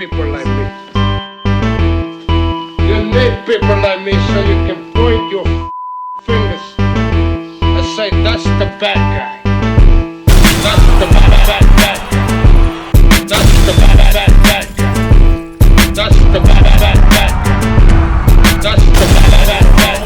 people like me. You need people like me so you can point your fingers and say, that's the bad guy. That's the bad guy. That's the bad guy. That's the bad guy. That's the bad guy.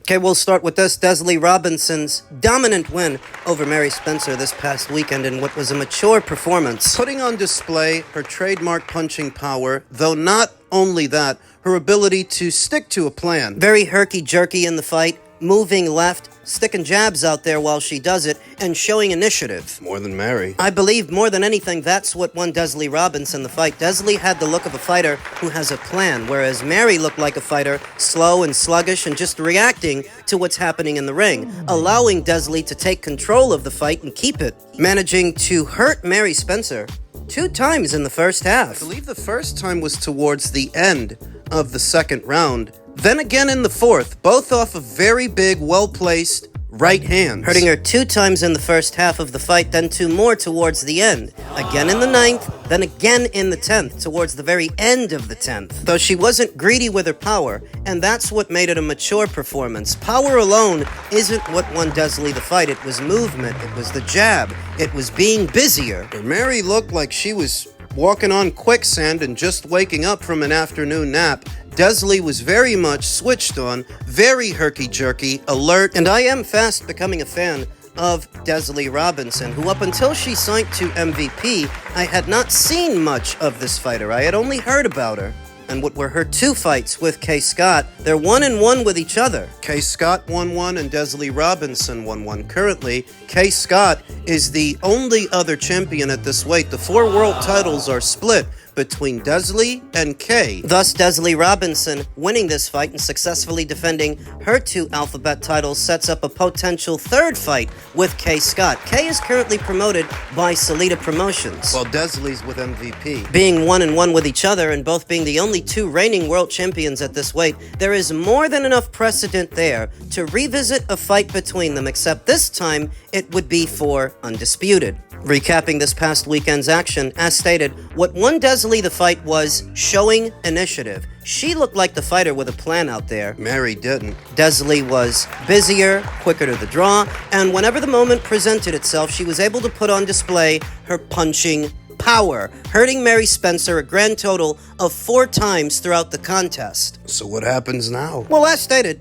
Okay, we'll start with this. Desley Robinson's dominant win over Mary Spencer this past weekend in what was a mature performance, putting on display her trademark punching power, though not only that, her ability to stick to a plan. Very herky-jerky in the fight, moving left, sticking jabs out there while she does it, and showing initiative. More than Mary. I believe more than anything, that's what won Desley Robinson the fight. Desley had the look of a fighter who has a plan, whereas Mary looked like a fighter, slow and sluggish and just reacting to what's happening in the ring, allowing Desley to take control of the fight and keep it, managing to hurt Mary Spencer 2 times in the first half. I believe the first time was towards the end of the second round, then again in the fourth, both off of very big, well-placed right hands. Hurting her 2 times in the first half of the fight, then 2 more towards the end. Again in the 9th, then again in the 10th, towards the very end of the 10th. Though she wasn't greedy with her power, and that's what made it a mature performance. Power alone isn't what won Desley the fight. It was movement, it was the jab, it was being busier. Mary looked like she was walking on quicksand and just waking up from an afternoon nap. Desley was very much switched on, very herky-jerky, alert, and I am fast becoming a fan of Desley Robinson, who up until she signed to MVP, I had not seen much of this fighter. I had only heard about her. And what were her 2 fights with Kay Scott, they're 1-1 with each other. Kay Scott 1-1 and Desley Robinson 1-1. Currently, Kay Scott is the only other champion at this weight. The 4 world titles are split between Desley and Kay. Thus, Desley Robinson winning this fight and successfully defending her 2 alphabet titles sets up a potential 3rd fight with Kay Scott. Kay is currently promoted by Salida Promotions, while Desley's with MVP. Being 1-1 with each other and both being the only 2 reigning world champions at this weight, there is more than enough precedent there to revisit a fight between them, except this time it would be for undisputed. Recapping this past weekend's action, as stated, what won Desley the fight was showing initiative. She looked like the fighter with a plan out there. Mary didn't. Desley was busier, quicker to the draw, and whenever the moment presented itself, she was able to put on display her punching power, hurting Mary Spencer a grand total of 4 times throughout the contest. So what happens now? Well, as stated,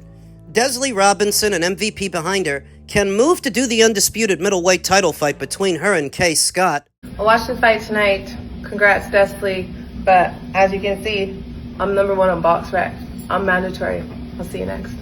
Desley Robinson and MVP behind her can move to do the undisputed middleweight title fight between her and Kay Scott. I watched the fight tonight. Congrats, Desley. But as you can see, I'm number 1 on BoxRec. I'm mandatory. I'll see you next.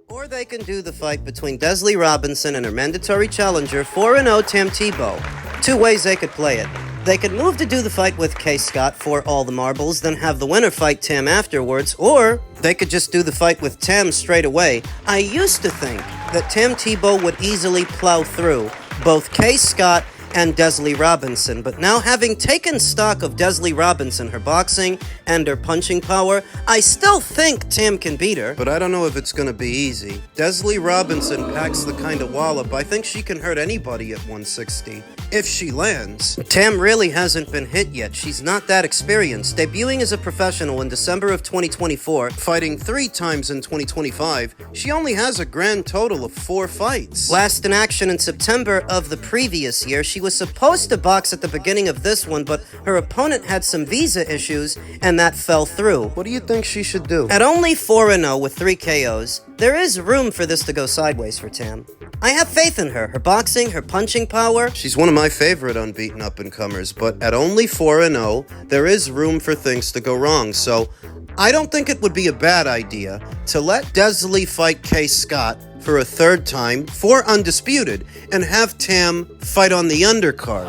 Or they can do the fight between Desley Robinson and her mandatory challenger, 4-0 Thibeault. 2 ways they could play it. They could move to do the fight with Kay Scott for all the marbles, then have the winner fight Tam afterwards, or they could just do the fight with Tam straight away. I used to think that Tam Thibeault would easily plow through both Kay Scott and Desley Robinson, but now having taken stock of Desley Robinson, her boxing and her punching power, I still think Tam can beat her. But I don't know if it's gonna be easy. Desley Robinson packs the kind of wallop. I think she can hurt anybody at 160, if she lands. Tam really hasn't been hit yet. She's not that experienced. Debuting as a professional in December of 2024, fighting 3 times in 2025, she only has a grand total of 4 fights. Last in action in September of the previous year, she was supposed to box at the beginning of this one, but her opponent had some visa issues, and that fell through. What do you think she should do? At only 4-0 with 3 KOs, there is room for this to go sideways for Tam. I have faith in her. Her boxing, her punching power. She's one of my favorite unbeaten up-and-comers, but at only 4-0, there is room for things to go wrong, so I don't think it would be a bad idea to let Desley fight Kay Scott for a 3rd time for undisputed and have Tam fight on the undercard.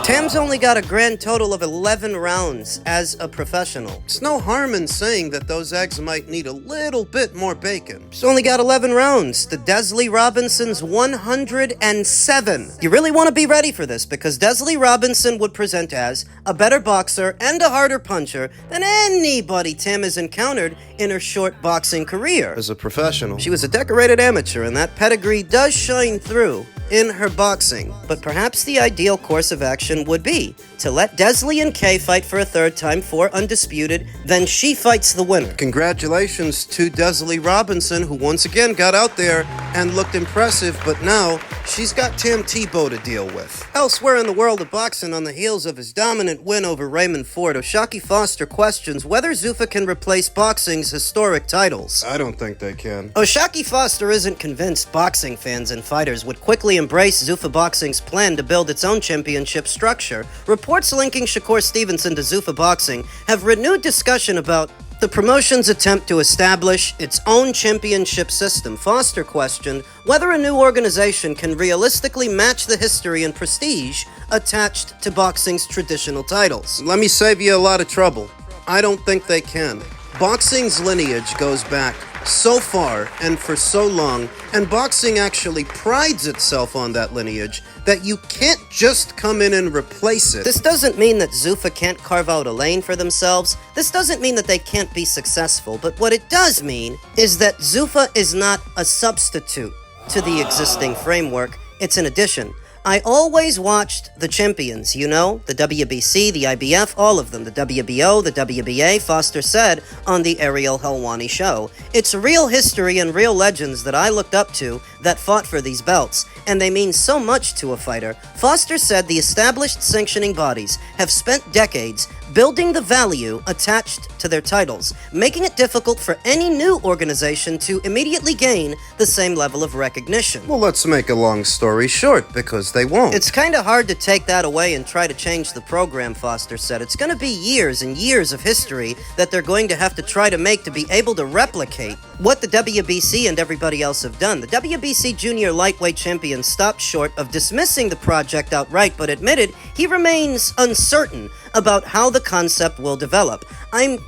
Tam's only got a grand total of 11 rounds as a professional. It's no harm in saying that those eggs might need a little bit more bacon. She's only got 11 rounds to Desley Robinson's 107. You really want to be ready for this, because Desley Robinson would present as a better boxer and a harder puncher than anybody Tam has encountered in her short boxing career. As a professional. She was a decorated amateur, and that pedigree does shine through in her boxing. But perhaps the ideal course of action would be to let Desley and Kay fight for a third time for undisputed, then she fights the winner. Congratulations to Desley Robinson, who once again got out there and looked impressive, but now she's got Tim Thibeault to deal with. Elsewhere in the world of boxing, on the heels of his dominant win over Raymond Ford, O'Shaquie Foster questions whether Zuffa can replace boxing's historic titles. I don't think they can. O'Shaquie Foster isn't convinced boxing fans and fighters would quickly embrace Zuffa Boxing's plan to build its own championship structure. Reports linking Shakur Stevenson to Zuffa Boxing have renewed discussion about the promotion's attempt to establish its own championship system. Foster questioned whether a new organization can realistically match the history and prestige attached to boxing's traditional titles. Let me save you a lot of trouble. I don't think they can. Boxing's lineage goes back so far and for so long, and boxing actually prides itself on that lineage, that you can't just come in and replace it. This doesn't mean that Zuffa can't carve out a lane for themselves. This doesn't mean that they can't be successful. But what it does mean is that Zuffa is not a substitute to the existing framework. It's an addition. I always watched the champions, you know, the WBC, the IBF, all of them, the WBO, the WBA, Foster said on the Ariel Helwani show. It's real history and real legends that I looked up to that fought for these belts, and they mean so much to a fighter. Foster said the established sanctioning bodies have spent decades building the value attached to their titles, making it difficult for any new organization to immediately gain the same level of recognition. Well, let's make a long story short, because they won't. It's kind of hard to take that away and try to change the program, Foster said. It's going to be years and years of history that they're going to have to try to make to be able to replicate what the WBC and everybody else have done. The WBC junior lightweight champion stopped short of dismissing the project outright, but admitted he remains uncertain about how the concept will develop. I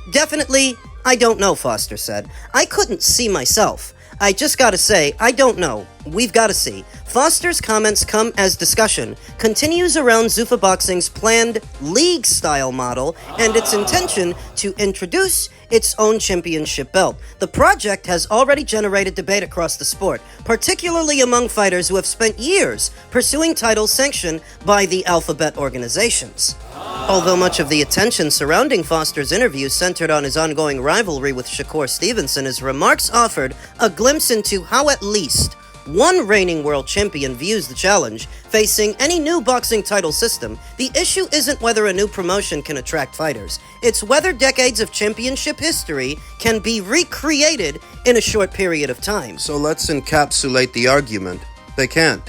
don't know, Foster said. I couldn't see myself. I just gotta say, I don't know. We've gotta see. Foster's comments come as discussion continues around Zuffa Boxing's planned league-style model and its intention to introduce its own championship belt. The project has already generated debate across the sport, particularly among fighters who have spent years pursuing titles sanctioned by the alphabet organizations. Although much of the attention surrounding Foster's interview centered on his ongoing rivalry with Shakur Stevenson, his remarks offered a glimpse into how at least one reigning world champion views the challenge facing any new boxing title system. The issue isn't whether a new promotion can attract fighters. It's whether decades of championship history can be recreated in a short period of time. So let's encapsulate the argument. They can't.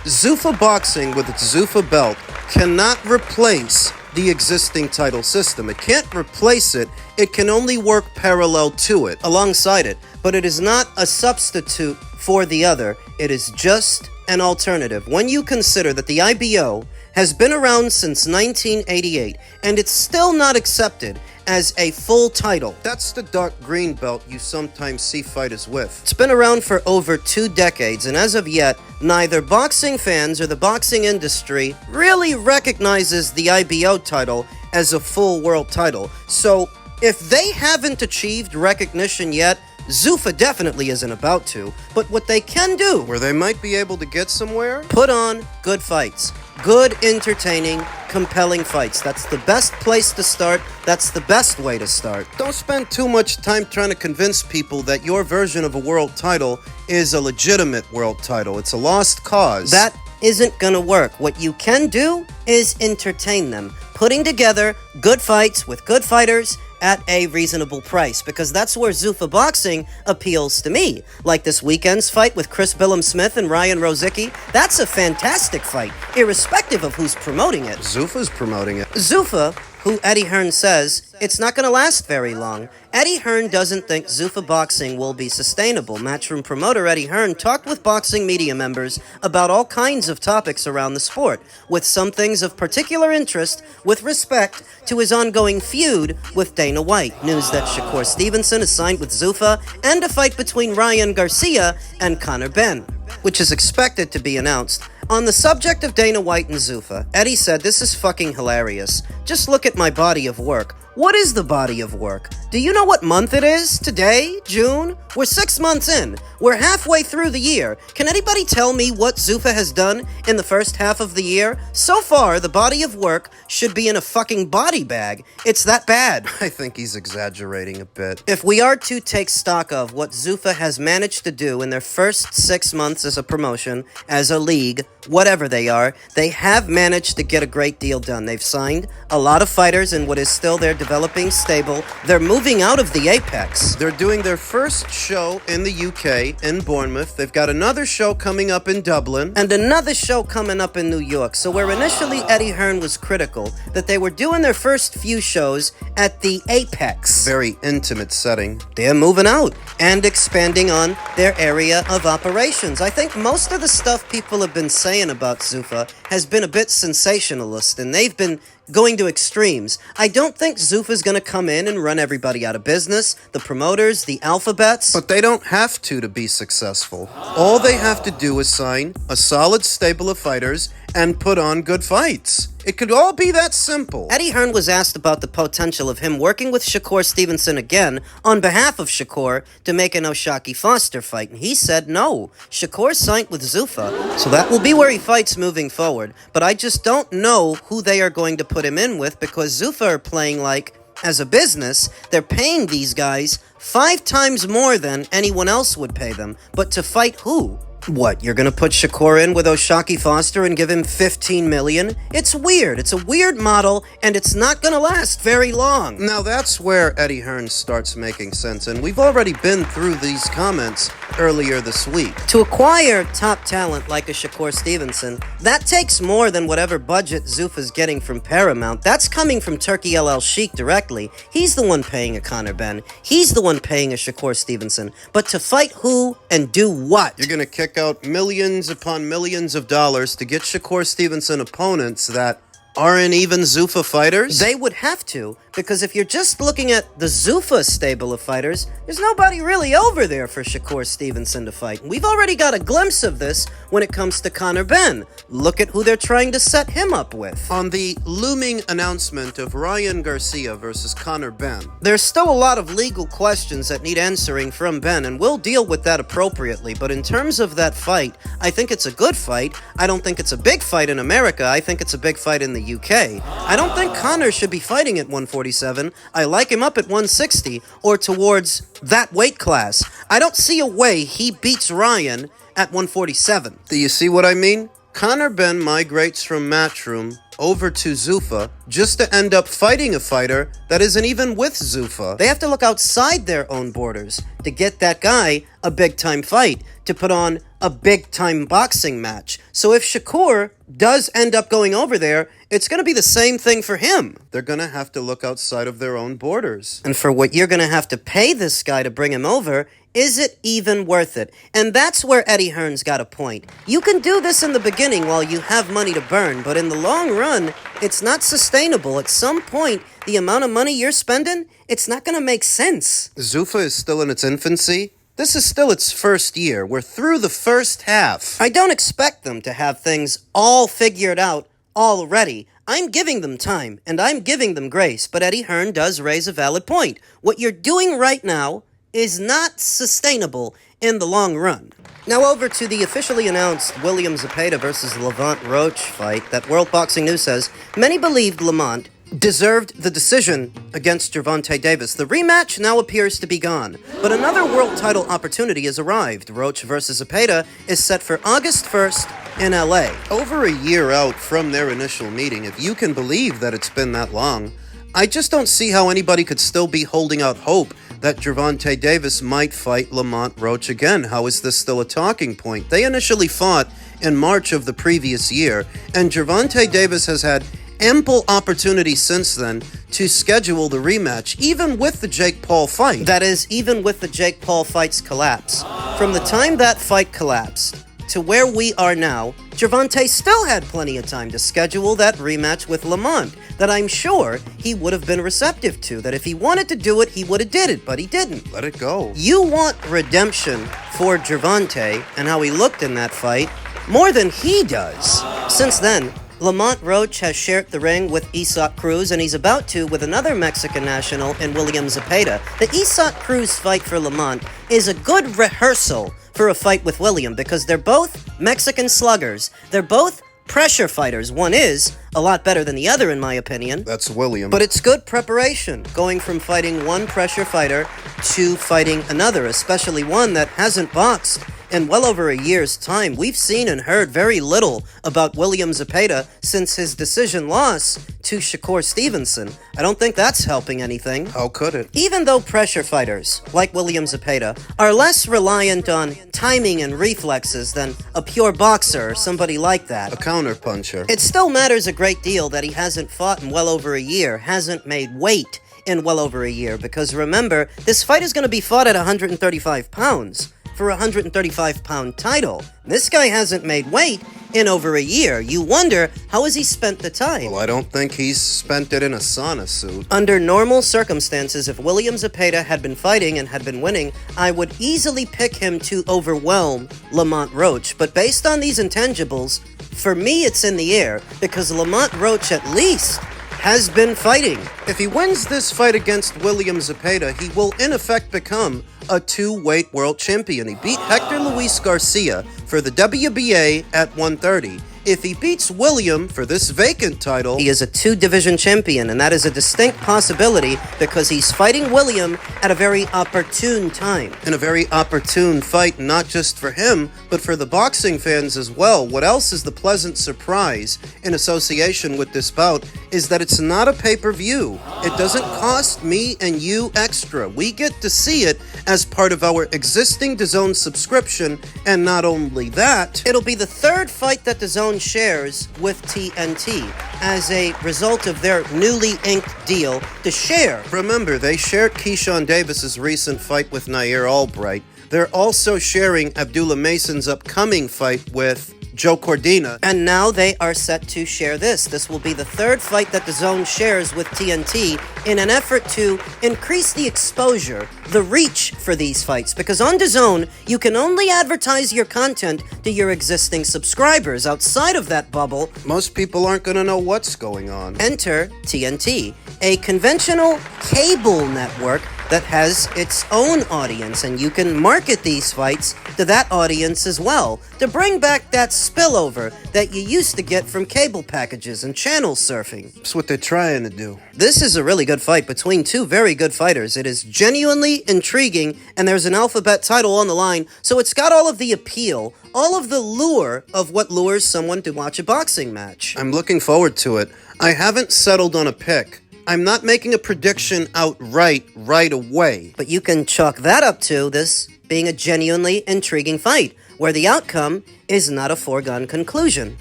Zuffa Boxing, with its Zuffa belt, cannot replace the existing title system. It can't replace it. It can only work parallel to it, alongside it. But it is not a substitute for the other. It is just an alternative. When you consider that the IBO has been around since 1988, and it's still not accepted as a full title. That's the dark green belt you sometimes see fighters with. It's been around for over 2 decades, and as of yet, neither boxing fans or the boxing industry really recognizes the IBO title as a full world title. So, if they haven't achieved recognition yet, Zuffa definitely isn't about to, but what they can do, where they might be able to get somewhere, put on good fights. Good, entertaining, compelling fights. That's the best place to start. That's the best way to start. Don't spend too much time trying to convince people that your version of a world title is a legitimate world title. It's a lost cause. That isn't gonna work. What you can do is entertain them, putting together good fights with good fighters at a reasonable price, because that's where Zuffa Boxing appeals to me. Like this weekend's fight with Chris Billum-Smith and Ryan Rozicki, that's a fantastic fight, irrespective of who's promoting it. Zuffa's promoting it. Zuffa who Eddie Hearn says it's not going to last very long. Eddie Hearn doesn't think Zuffa boxing will be sustainable. Matchroom promoter Eddie Hearn talked with boxing media members about all kinds of topics around the sport, with some things of particular interest with respect to his ongoing feud with Dana White. News that Shakur Stevenson is signed with Zuffa, and a fight between Ryan Garcia and Conor Benn, which is expected to be announced. On the subject of Dana White and Zuffa, Eddie said, "This is fucking hilarious. Just look at my body of work." What is the body of work? Do you know what month it is? Today? June? We're 6 months in. We're halfway through the year. Can anybody tell me what Zuffa has done in the first half of the year? So far, the body of work should be in a fucking body bag. It's that bad. I think he's exaggerating a bit. If we are to take stock of what Zuffa has managed to do in their first 6 months as a promotion, as a league, whatever they are, they have managed to get a great deal done. They've signed a lot of fighters in what is still their developing stable. They're moving out of the Apex. They're doing their first show in the UK, in Bournemouth. They've got another show coming up in Dublin. And another show coming up in New York. So where initially Eddie Hearn was critical that they were doing their first few shows at the Apex, Very intimate setting. they're moving out and expanding on their area of operations. I think most of the stuff people have been saying about Zuffa has been a bit sensationalist, and they've been going to extremes. I don't think Zuffa's going to come in and run everybody out of business, the promoters, the alphabets. But they don't have to be successful. All they have to do is sign a solid stable of fighters and put on good fights. It could all be that simple. Eddie Hearn was asked about the potential of him working with Shakur Stevenson again on behalf of Shakur to make an O'Shaquie Foster fight, and he said no. Shakur signed with Zuffa, so that will be where he fights moving forward. But I just don't know who they are going to put him in with, because Zuffa are playing like, as a business, they're paying these guys 5 times more than anyone else would pay them. But to fight who? What, you're gonna put Shakur in with O'Shaquie Foster and give him $15 million? It's weird. It's a weird model, and it's not gonna last very long. Now that's where Eddie Hearn starts making sense, and we've already been through these comments earlier this week. To acquire top talent like a Shakur Stevenson, that takes more than whatever budget Zuffa's getting from Paramount. That's coming from Turkey LL Sheik directly. He's the one paying a Conor Benn. He's the one paying a Shakur Stevenson. But to fight who and do what? You're gonna kick out millions upon millions of dollars to get Shakur Stevenson opponents that aren't even Zuffa fighters? They would have to, because if you're just looking at the Zuffa stable of fighters, there's nobody really over there for Shakur Stevenson to fight. And we've already got a glimpse of this when it comes to Conor Benn. Look at who they're trying to set him up with. On the looming announcement of Ryan Garcia versus Conor Benn, There's still a lot of legal questions that need answering from Ben, and we'll deal with that appropriately. But in terms of that fight, I think it's a good fight. I don't think it's a big fight in America. I think it's a big fight in the UK. I don't think Conor should be fighting at 147. I like him up at 160 or towards that weight class. I don't see a way he beats Ryan at 147. do you see what I mean? Conor Benn migrates from Matchroom over to Zuffa just to end up fighting a fighter that isn't even with Zuffa. They have to look outside their own borders to get that guy a big-time fight, to put on a big-time boxing match. So if Shakur does end up going over there, it's going to be the same thing for him. They're gonna have to look outside of their own borders. And for what you're going to have to pay this guy to bring him over, is it even worth it? And that's where Eddie Hearn's got a point. You can do this in the beginning while you have money to burn, but in the long run, it's not sustainable. At some point, the amount of money you're spending, it's not going to make sense. Zuffa is still in its infancy. This is still its first year. We're through the first half. I don't expect them to have things all figured out already. I'm giving them time, and I'm giving them grace, but Eddie Hearn does raise a valid point. What you're doing right now is not sustainable in the long run. Now over to the officially announced William Zepeda versus Lamont Roach fight that World Boxing News says many believed Lamont deserved the decision against Gervonta Davis. The rematch now appears to be gone, but another world title opportunity has arrived. Roach versus Zepeda is set for August 1st in LA. Over a year out from their initial meeting, if you can believe that it's been that long, I just don't see how anybody could still be holding out hope that Gervonta Davis might fight Lamont Roach again. How is this still a talking point? They initially fought in March of the previous year, and Gervonta Davis has had ample opportunity since then to schedule the rematch, even with the Jake Paul fight. That is, even with the Jake Paul fight's collapse. From the time that fight collapsed to where we are now, Gervonta still had plenty of time to schedule that rematch with Lamont that I'm sure he would have been receptive to, that if he wanted to do it, he would have did it, but he didn't. Let it go. You want redemption for Gervonta and how he looked in that fight more than he does. Since then, Lamont Roach has shared the ring with Isaac Cruz, and he's about to with another Mexican national in William Zepeda. The Isaac Cruz fight for Lamont is a good rehearsal for a fight with William because they're both Mexican sluggers. They're both pressure fighters. One is a lot better than the other, in my opinion. That's William. But it's good preparation, going from fighting one pressure fighter to fighting another, especially one that hasn't boxed in well over a year's time. We've seen and heard very little about William Zepeda since his decision loss to Shakur Stevenson. I don't think that's helping anything. How could it? Even though pressure fighters, like William Zepeda, are less reliant on timing and reflexes than a pure boxer or somebody like that, A counterpuncher. it still matters a great deal that he hasn't fought in well over a year, hasn't made weight in well over a year, because remember, this fight is going to be fought at 135 pounds for a 135-pound title. This guy hasn't made weight in over a year. You wonder, how has he spent the time? Well, I don't think he's spent it in a sauna suit. Under normal circumstances, if William Zepeda had been fighting and had been winning, I would easily pick him to overwhelm Lamont Roach. But based on these intangibles, for me it's in the air, because Lamont Roach at least has been fighting. If he wins this fight against William Zepeda, he will in effect become a two-weight world champion. He beat Hector Luis Garcia for the WBA at 130. If he beats William for this vacant title, He is a two-division champion, and that is a distinct possibility because he's fighting William at a very opportune time. in a very opportune fight, not just for him, but for the boxing fans as well. What else is the pleasant surprise in association with this bout is that it's not a pay-per-view. It doesn't cost me and you extra. We get to see it as part of our existing DAZN subscription, and not only that, It'll be the third fight that DAZN shares with TNT as a result of their newly inked deal to share. remember, they shared Keyshawn Davis's recent fight with Nair Albright. They're also sharing Abdullah Mason's upcoming fight with Joe Cordina. And now they are set to share this. This will be the third fight that DAZN shares with TNT in an effort to increase the exposure, the reach for these fights. Because on DAZN, you can only advertise your content to your existing subscribers. Outside of that bubble, Most people aren't going to know what's going on. enter TNT, a conventional cable network that has its own audience, and you can market these fights to that audience as well to bring back that spillover that you used to get from cable packages and channel surfing. That's what they're trying to do. This is a really good fight between two very good fighters. It is genuinely intriguing, and there's an alphabet title on the line, so it's got all of the appeal, all of the lure of what lures someone to watch a boxing match. I'm looking forward to it. I haven't settled on a pick. I'm not making a prediction outright right away. But you can chalk that up to this being a genuinely intriguing fight, where the outcome is not a foregone conclusion.